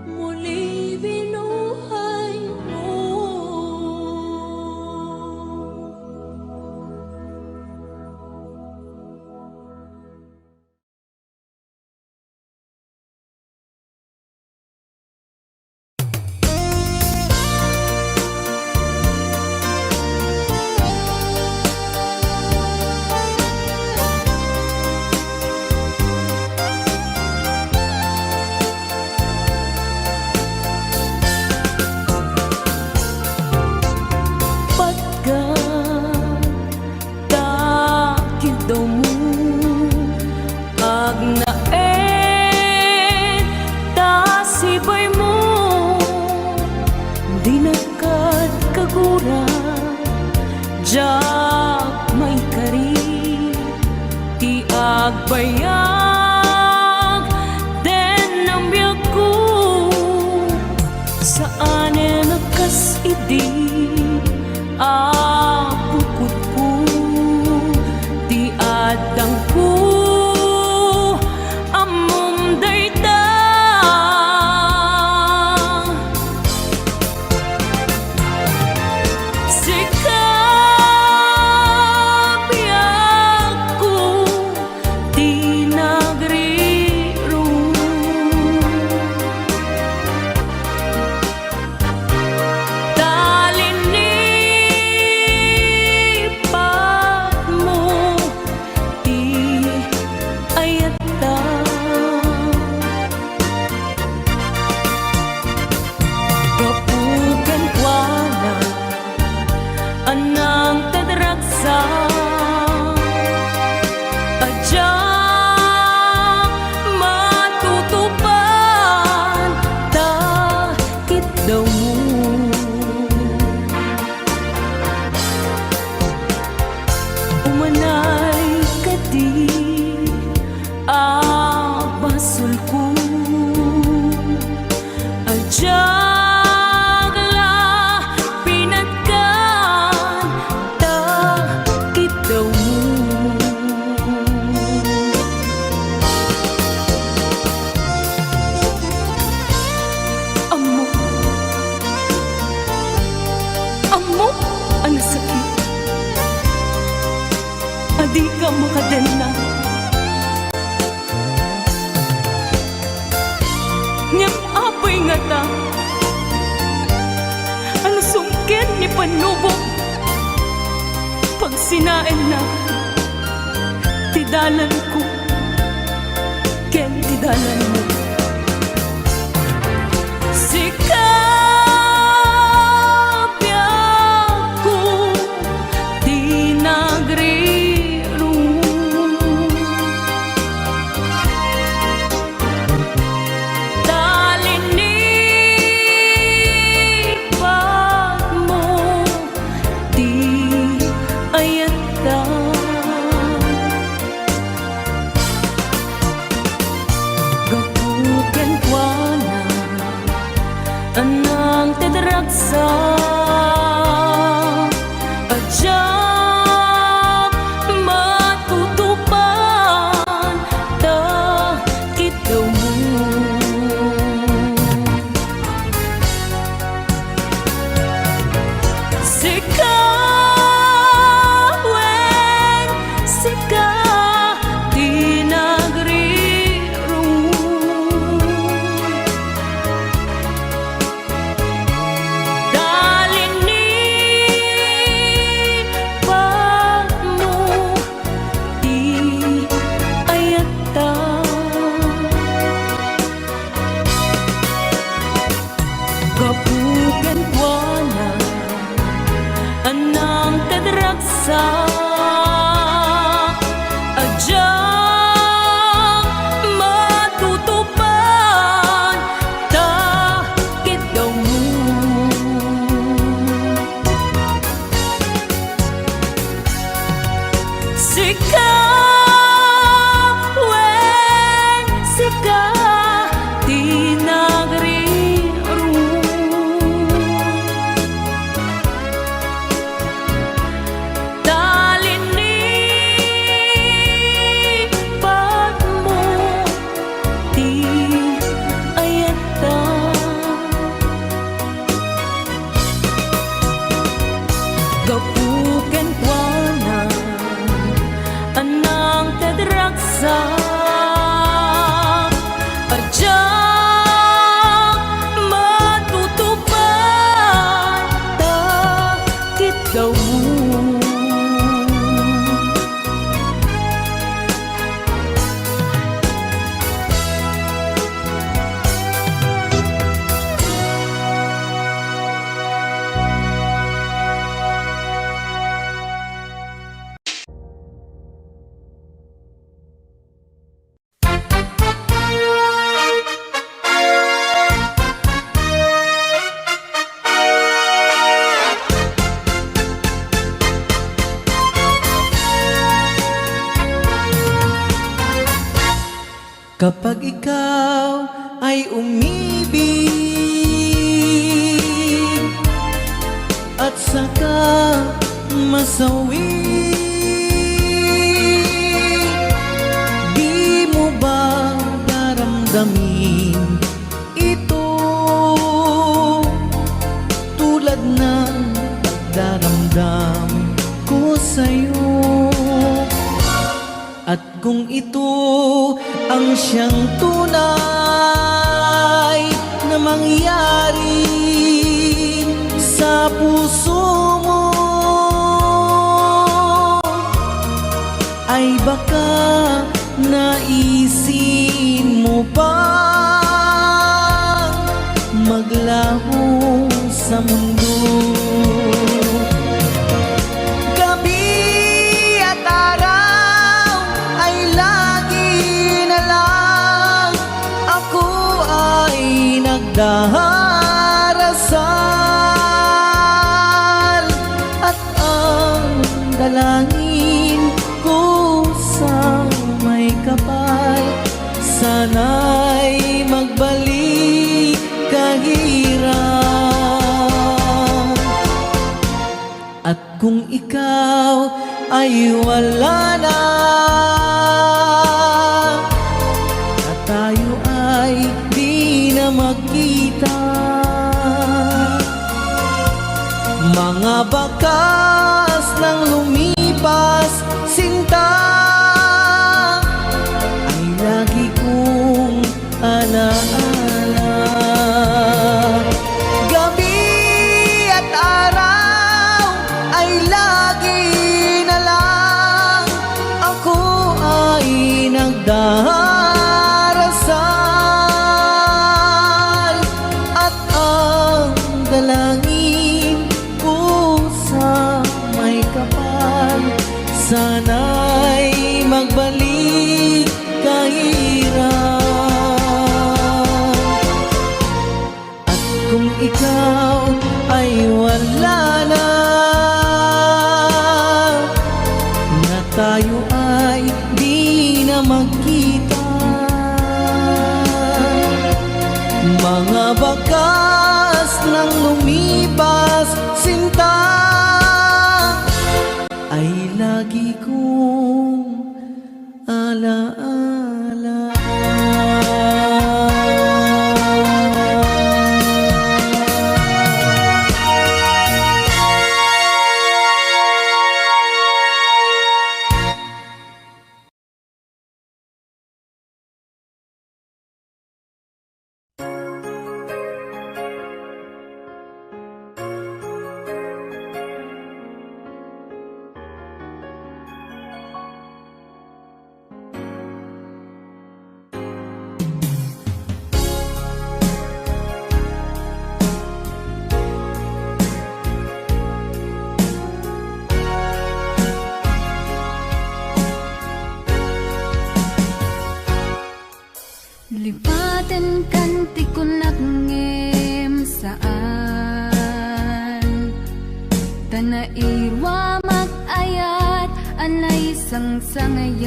Muli binuhay mo. Pagkatakil daw mo agnaen tasibay mo, di nagkat kagura jak may kari ti agbayag den ang biyag ko, saan nakas idi apukod ko, di adang ko amom dayta. Sikap ko di nagriro, talinipat mo di ayata. Kapugan kwa na anang tadragsa, adyak matutupan takit daw mo. Umanay ka di abasol ko, adyak la pinatkan takit daw mo. Amo, amo ang sakit, adi ka makadena. Ngem apoy nga ta, ano sungkin ni panubok, pag sinain na tidalan ko, ken tidalan mo. Sikap ko di nagriro, ragsa Adyang matutupan Dakit daw mo Sikaweng sika di nagrirong Dalinin pag mo di ayata Kapugan kwa na anang tadragsa Adyang matutupan Dakit daw mo Sikaweng sika di nagrirong Dalinin pag mo di ayata Gapuken kwa na anang tadragsa Adyang matutupan Dakit daw mo Kapag ikaw ay umibig at saka masawi Di mo ba daramdamin ito tulad ng pagdaramdam ko sa'yo At kung ito ang siyang tunay na mangyari sa puso mo Ay baka naisin mo bang maglaho sa mundo Darasal at ang dalangin ko sa may kapal Sana'y magbalik kahirap At kung ikaw ay wala na At tayo ay di na magkita Mga bakas ng lumipas sinta Ay lagi kong alaala Gabi at araw ay lagi na lang Ako ay nagdarasal At ang dalangin ko sa may kapal Sana'y magbalik kahirap At kung ikaw ay wala na Na tayo ay di na magkita Mga bakas ng lumipas, sinta, ay lagi kong alaala. Lipatan kanti ko nakngem saan Tanairwa mag-ayat anay sang-sangayan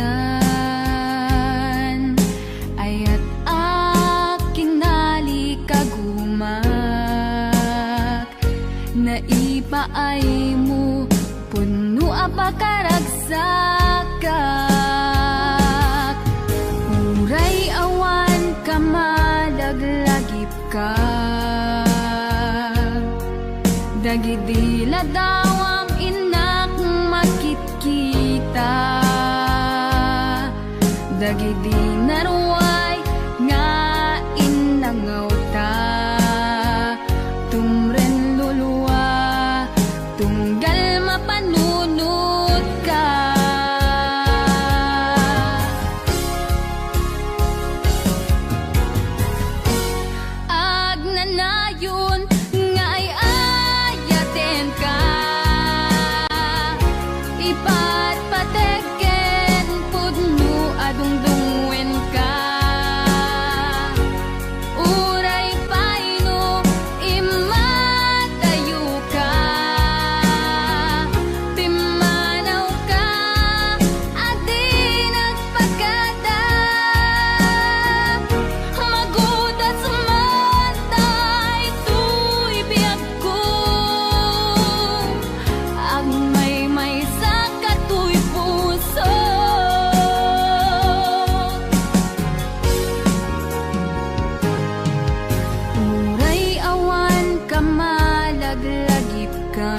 Ayat aking nalikagumak Naipaay mo puno apakaragsakak Uray awan kamalaglagip ka Dagidila dawam inak makitkita Dagidi naruay nga inangaw ta Tumren luluwa tunggal mapanunod ka Agnanayon nga ay ayaten ka Ipatpateken pudno adungdungwen ka Uray paino imatayo ka Pimanaw ka adi nagpagkada Magudat sumantay tuy biyag ko Ang may sa katuy puso Uray awan kamalaglagip ka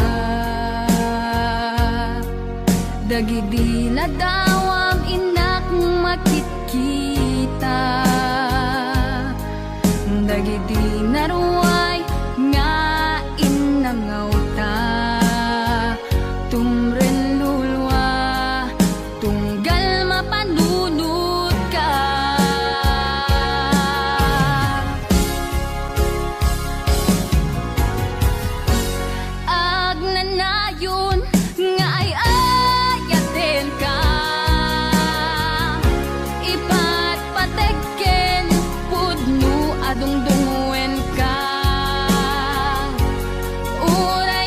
Dagidila dawam inak makitkita Dagidi naruay nga inangaw ta Tumren lulwa tunggal mapanunod ka Agnanayon nga ay ayaten ka Ipatpateken pudno adungdungwen ka Uray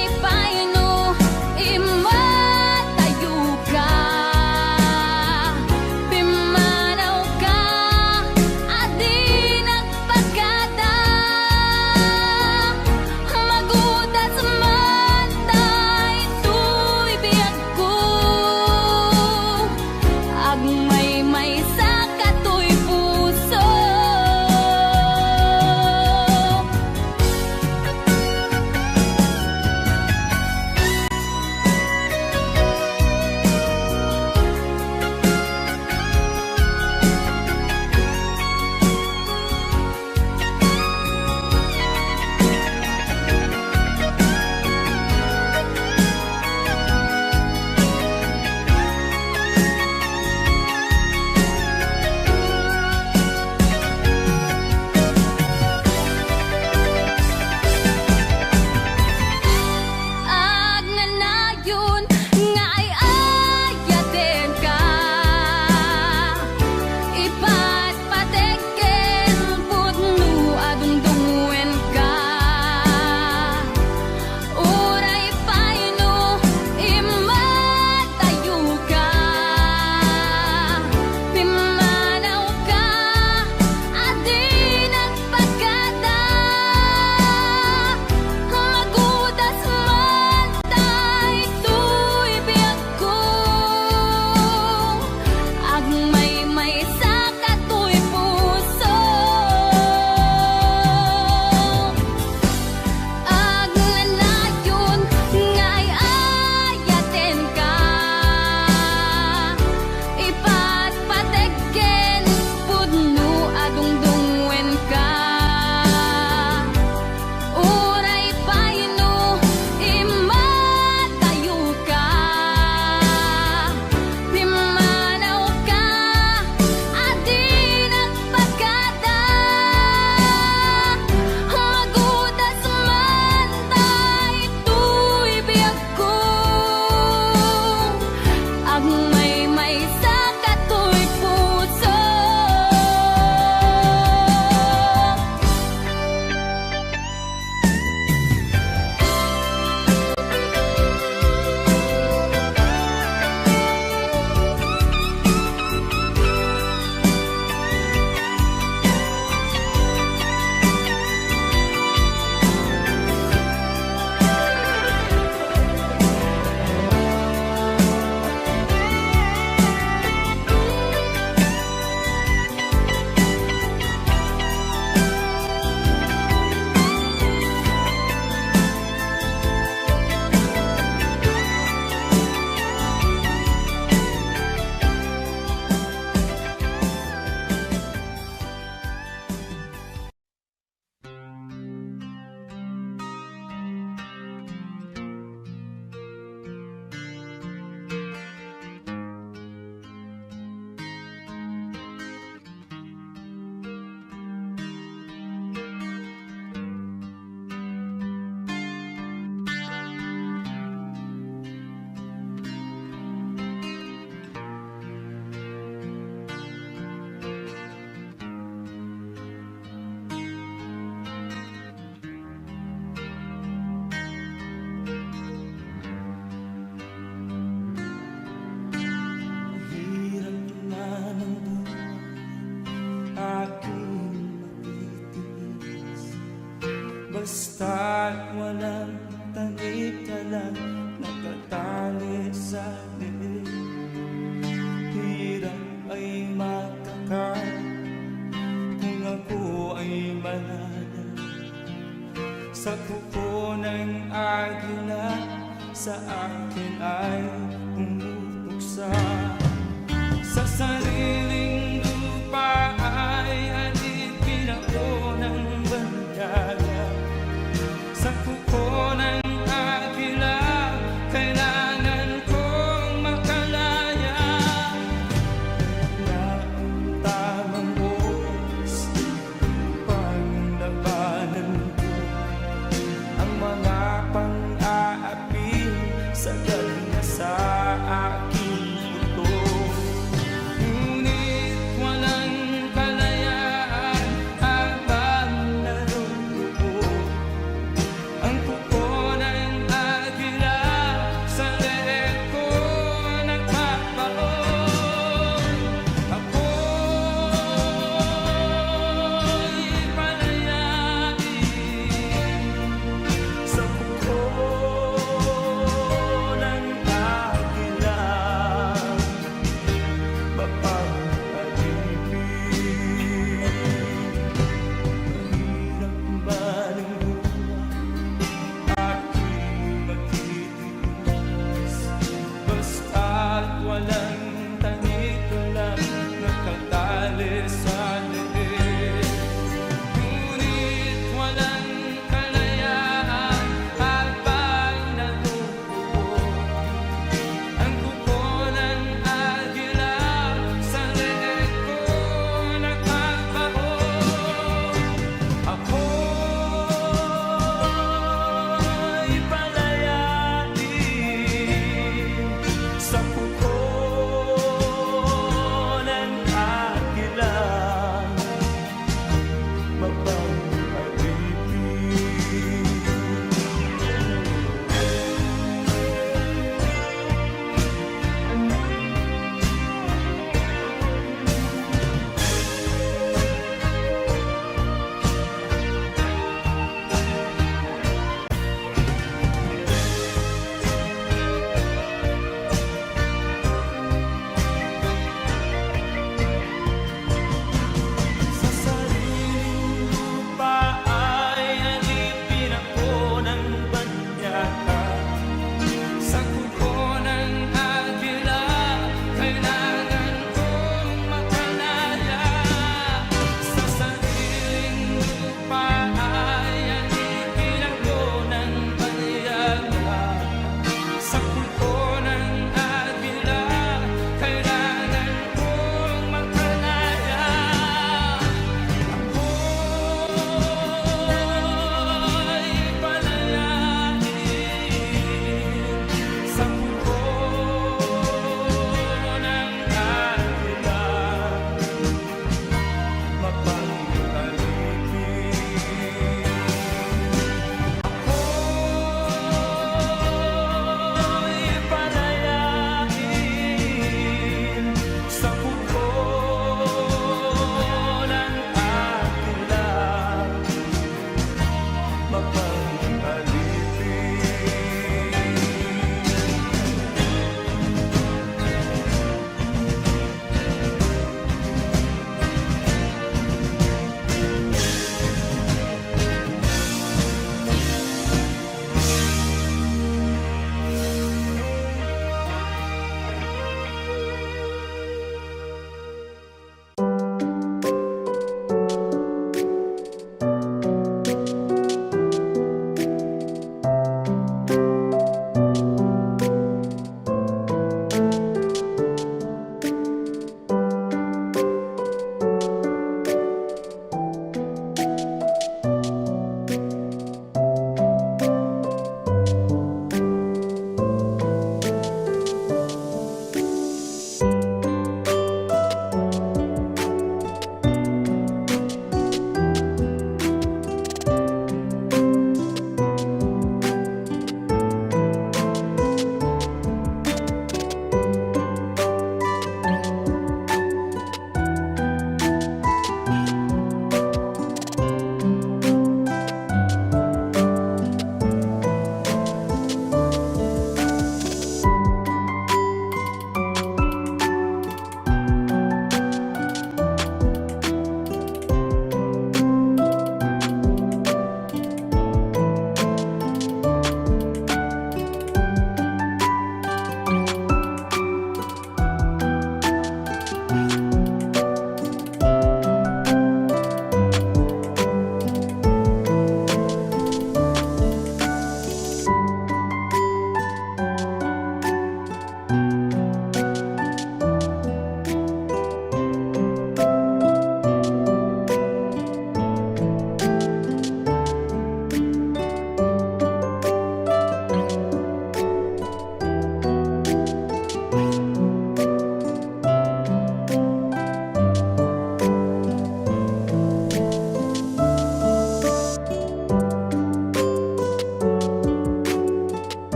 biyak ko ang may sa kato'y puso. Hirap na ng buhay aking matitiis, basta't walang tanik ka lang nakatali sa dilim. Hirap ay makakain kung ako ay malala sa kuko ng agila, sa akin ay pumupuksa. Sa sariling lupa ay alipin ako ng bandala. Sa kuko ng agila, kailangan kong makalaya. Na ang tamang oras upang labanan ko ang mga pang-aapi sa galing na sa aking puto. Ngunit